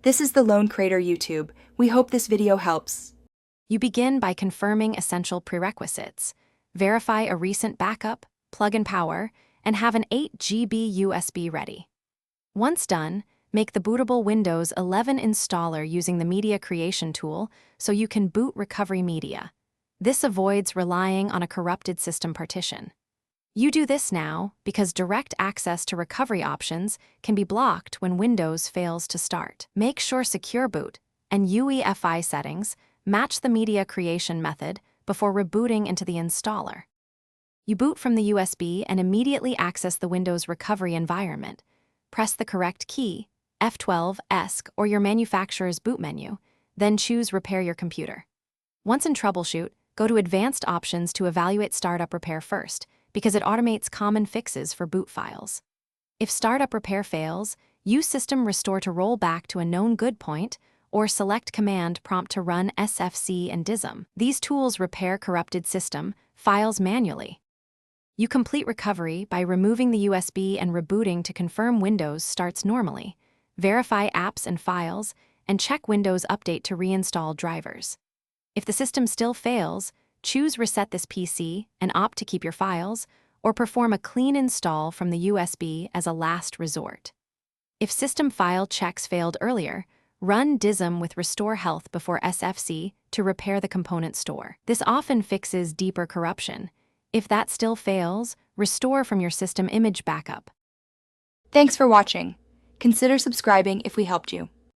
This is the Lone Crater YouTube. We hope this video helps. You begin by confirming essential prerequisites. Verify a recent backup, plug in power, and have an 8 GB USB ready. Once done, make the bootable Windows 11 installer using the Media Creation tool so you can boot recovery media. This avoids relying on a corrupted system partition. You do this now because direct access to recovery options can be blocked when Windows fails to start. Make sure Secure Boot and UEFI settings match the Media Creation method before rebooting into the installer. You boot from the USB and immediately access the Windows recovery environment. Press the correct key, F12, ESC, or your manufacturer's boot menu, then choose Repair Your Computer. Once in Troubleshoot, go to Advanced Options to evaluate Startup Repair first, because it automates common fixes for boot files. If Startup Repair fails, use System Restore to roll back to a known good point, or select Command Prompt to run SFC and DISM. These tools repair corrupted system files manually. You complete recovery by removing the USB and rebooting to confirm Windows starts normally, verify apps and files, and check Windows Update to reinstall drivers. If the system still fails, choose Reset this PC and opt to keep your files, or perform a clean install from the USB as a last resort. If system file checks failed earlier, run DISM with Restore Health before SFC to repair the component store. This often fixes deeper corruption. If that still fails, restore from your system image backup. Thanks for watching. Consider subscribing if we helped you.